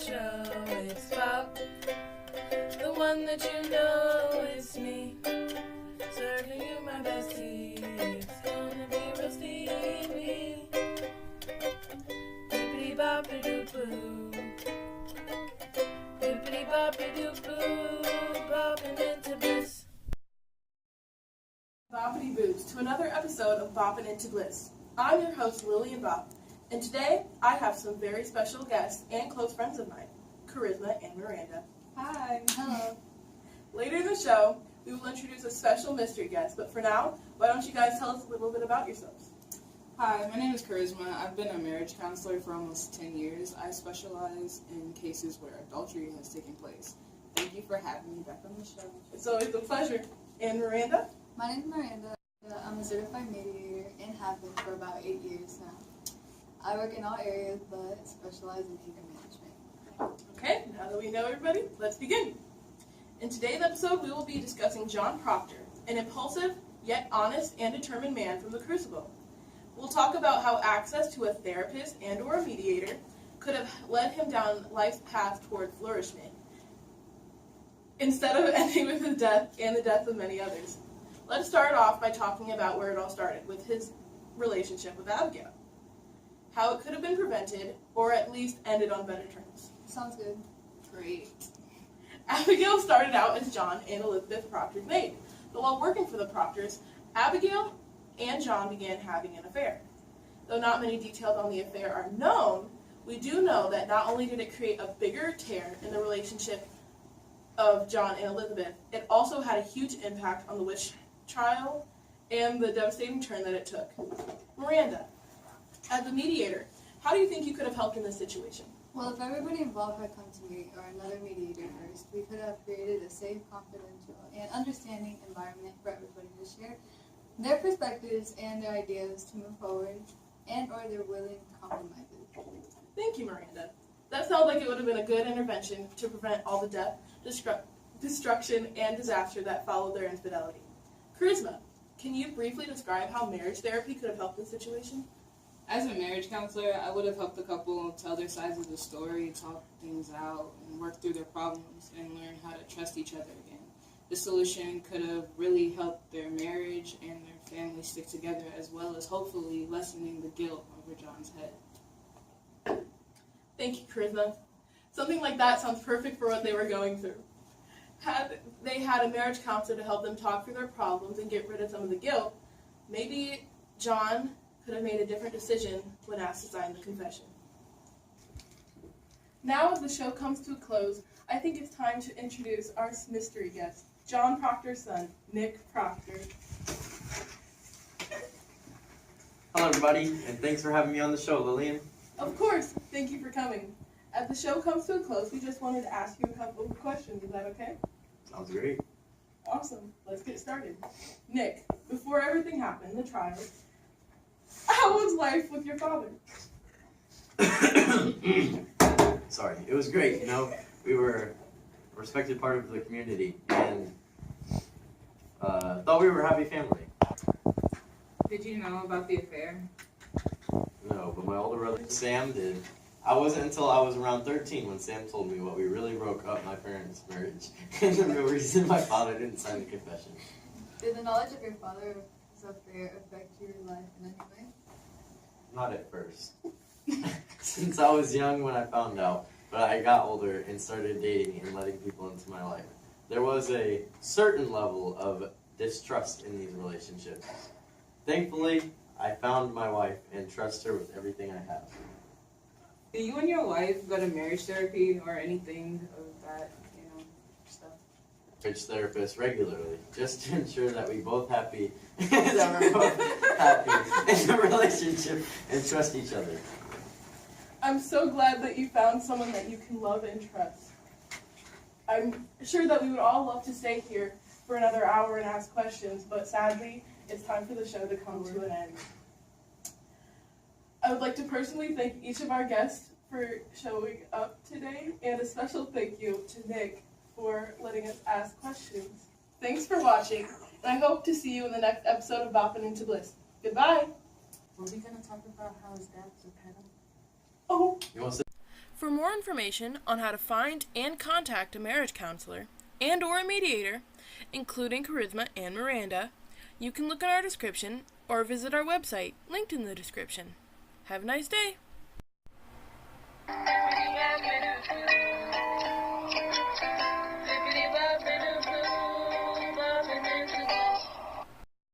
show. It's Bop, the one that you know it's me. Serving you my best tea. It's gonna be real steamy. Bippity boppity doo boo. Bippity boppity doo boo. Boppin' into bliss. Boppity boos to another episode of Boppin' into Bliss. I'm your host Lillian Bopp, and today I have some very special guests and close friends of mine, Charisma and Miranda. Hi. Hello. Later in the show, we will introduce a special mystery guest, but for now, why don't you guys tell us a little bit about yourselves? Hi, my name is Charisma. I've been a marriage counselor for almost 10 years. I specialize in cases where adultery has taken place. Thank you for having me back on the show. It's always a pleasure. And Miranda? My name is Miranda. I'm a certified mediator and have been for about 8 years now. I work in all areas but specialize in anger management. Okay, now that we know everybody, let's begin. In today's episode, we will be discussing John Proctor, an impulsive yet honest and determined man from the Crucible. We'll talk about how access to a therapist and or a mediator could have led him down life's path toward flourishment, instead of ending with his death and the death of many others. Let's start off by talking about where it all started, with his relationship with Abigail. How it could have been prevented, or at least ended on better terms. Sounds good. Great. Abigail started out as John and Elizabeth Proctor's maid, but while working for the Proctors, Abigail and John began having an affair. Though not many details on the affair are known, we do know that not only did it create a bigger tear in the relationship of John and Elizabeth, it also had a huge impact on the witch trial and the devastating turn that it took. Miranda, as a mediator, how do you think you could have helped in this situation? Well, if everybody involved had come to me or another mediator first, we could have created a safe, confidential, and understanding environment for everybody to share their perspectives and their ideas to move forward and or their willing compromises. Thank you, Miranda. That sounds like it would have been a good intervention to prevent all the death, destruction, and disaster that followed their infidelity. Charisma, can you briefly describe how marriage therapy could have helped this situation? As a marriage counselor, I would have helped the couple tell their sides of the story, talk things out, and work through their problems and learn how to trust each other again. The solution could have really helped their marriage and their family stick together, as well as hopefully lessening the guilt over John's head. Thank you, Charisma. Something like that sounds perfect for what they were going through. Had they had a marriage counselor to help them talk through their problems and get rid of some of the guilt, maybe John could have made a different decision when asked to sign the confession. Now, as the show comes to a close, I think it's time to introduce our mystery guest, John Proctor's son, Nick Proctor. Hello, everybody, and thanks for having me on the show, Lillian. Of course, thank you for coming. As the show comes to a close, we just wanted to ask you a couple of questions. Is that okay? Sounds great. Awesome. Let's get started. Nick, before everything happened, the trial, how was life with your father? Sorry, it was great. You know, we were a respected part of the community, and thought we were a happy family. Did you know about the affair? No, but my older brother Sam did. I wasn't until I was around 13 when Sam told me what we really broke up my parents' marriage, and the real reason my father didn't sign the confession. Did the knowledge of your father's affair affect your life in any way? Not at first. Since I was young when I found out, but I got older and started dating and letting people into my life. There was a certain level of distrust in these relationships. Thankfully, I found my wife and trust her with everything I have. Do you and your wife go to marriage therapy or anything of that, stuff? Marriage therapist regularly, just to ensure that we both happy, that we're both happy in the relationship and trust each other. I'm so glad that you found someone that you can love and trust. I'm sure that we would all love to stay here for another hour and ask questions, but sadly, it's time for the show to come to an end. I would like to personally thank each of our guests for showing up today, and a special thank you to Nick for letting us ask questions. Thanks for watching, and I hope to see you in the next episode of Boppin' into Bliss. Goodbye! Were we going to talk about how his dad was a pedo? Oh. You want to For more information on how to find and contact a marriage counselor and or a mediator, including Charisma and Miranda, you can look at our description or visit our website, linked in the description. Have a nice day!